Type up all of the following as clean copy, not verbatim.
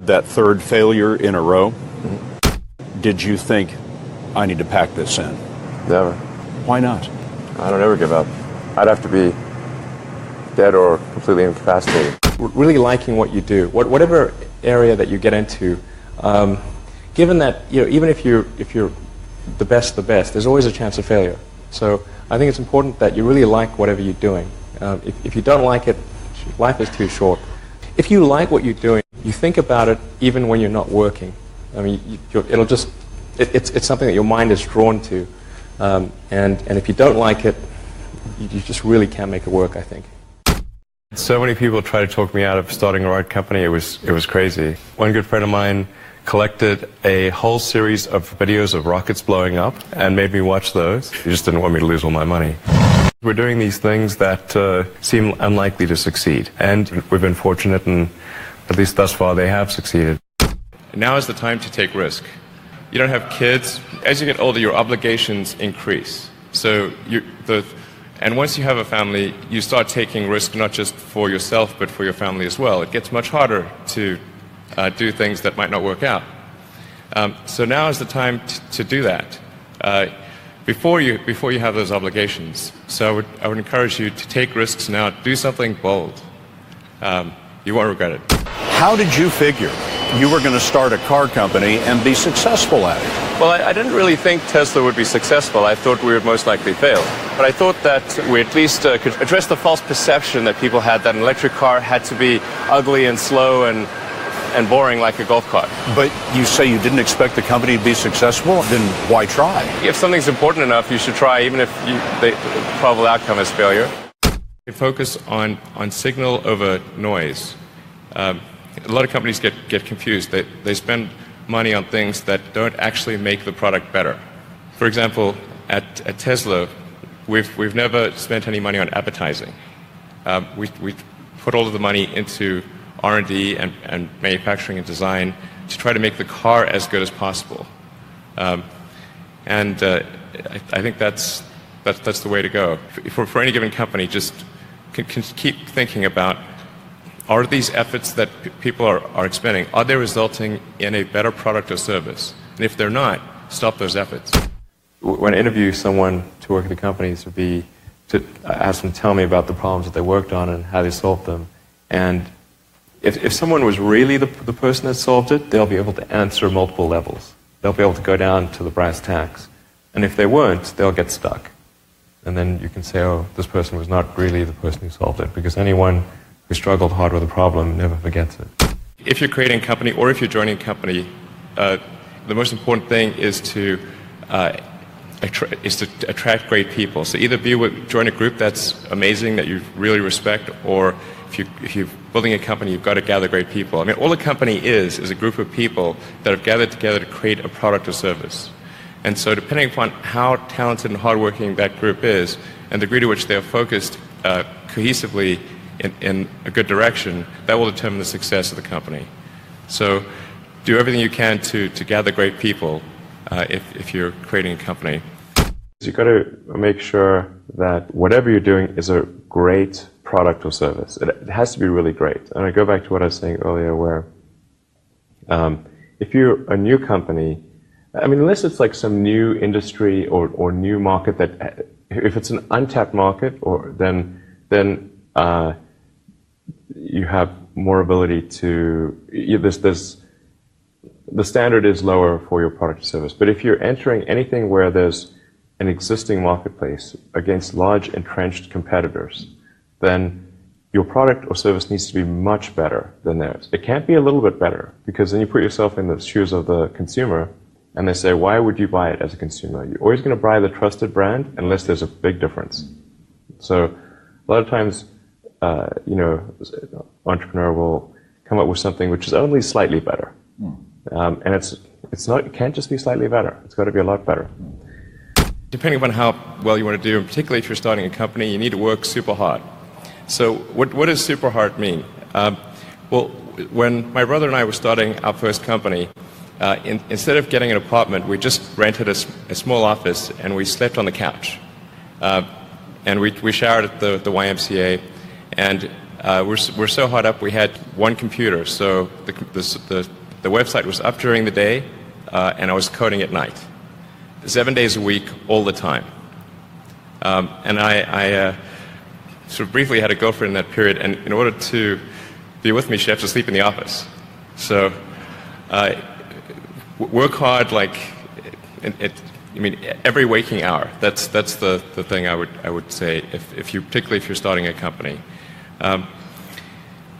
That third failure in a row, did you think, I need to pack this in? Never. Why not? I don't ever give up. I'd have to be dead or completely incapacitated. Really liking what you do, whatever area that you get into, given that even if you're the best, there's always a chance of failure. So I think it's important that you really like whatever you're doing. If you don't like it, life is too short. If you like what you're doing, you think about it even when you're not working. I mean, it's something that your mind is drawn to, and if you don't like it, you just really can't make it work, I think. So many people tried to talk me out of starting a rocket company. It was crazy. One good friend of mine collected a whole series of videos of rockets blowing up and made me watch those. He just didn't want me to lose all my money. We're doing these things that seem unlikely to succeed, and we've been fortunate, and at least thus far they have succeeded. Now is the time to take risk. You don't have kids. As you get older, your obligations increase. So and once you have a family, you start taking risk not just for yourself, but for your family as well. It gets much harder to do things that might not work out. So now is the time to do that before you have those obligations. So I would encourage you to take risks now. Do something bold. You won't regret it. How did you figure you were going to start a car company and be successful at it? Well, I didn't really think Tesla would be successful. I thought we would most likely fail. But I thought that we at least could address the false perception that people had that an electric car had to be ugly and slow and boring like a golf cart. But you say you didn't expect the company to be successful, then why try? If something's important enough, you should try, even if the probable outcome is failure. You focus on signal over noise. A lot of companies get confused. They spend money on things that don't actually make the product better. For example, at Tesla, we've never spent any money on advertising. We put all of the money into R&D and manufacturing and design to try to make the car as good as possible. I think that's the way to go. For any given company, just can keep thinking about, are these efforts that people are expending, are they resulting in a better product or service? And if they're not, stop those efforts. When I interview someone to work at the companies, would be to ask them to tell me about the problems that they worked on and how they solved them. And if someone was really the person that solved it, they'll be able to answer multiple levels. They'll be able to go down to the brass tacks. And if they weren't, they'll get stuck. And then you can say, oh, this person was not really the person who solved it, because anyone who struggled hard with a problem never forgets it. If you're creating a company or if you're joining a company, the most important thing is to attract great people. So either join a group that's amazing, that you really respect, or if you're building a company, you've got to gather great people. I mean, all a company is a group of people that have gathered together to create a product or service. And so depending upon how talented and hardworking that group is, and the degree to which they are focused cohesively in a good direction, that will determine the success of the company. So do everything you can to gather great people if you're creating a company. You've got to make sure that whatever you're doing is a great product or service. It has to be really great. And I go back to what I was saying earlier, where if you're a new company, I mean, unless it's like some new industry or new market that, if it's an untapped market, then you have more ability to, the standard is lower for your product or service. But if you're entering anything where there's an existing marketplace against large entrenched competitors, then your product or service needs to be much better than theirs. It can't be a little bit better, because then you put yourself in the shoes of the consumer, and they say, why would you buy it as a consumer? You're always going to buy the trusted brand unless there's a big difference. So a lot of times, entrepreneur will come up with something which is only slightly better. And it can't just be slightly better. It's got to be a lot better. Depending upon how well you want to do, and particularly if you're starting a company, you need to work super hard. So what does super hard mean? Well, when my brother and I were starting our first company, instead of getting an apartment, we just rented a small office and we slept on the couch. And we showered at the YMCA, and we're so hard up, we had one computer, so the website was up during the day, and I was coding at night. 7 days a week, all the time. And I sort of briefly had a girlfriend in that period, and in order to be with me, she had to sleep in the office. So work hard, like, I mean, every waking hour. That's the thing I would say, particularly if you're starting a company. And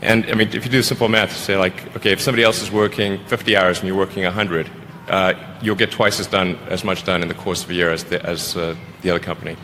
I mean, if you do simple math, say like, okay, if somebody else is working 50 hours and you're working 100, you'll get twice as much done in the course of a year as the other company.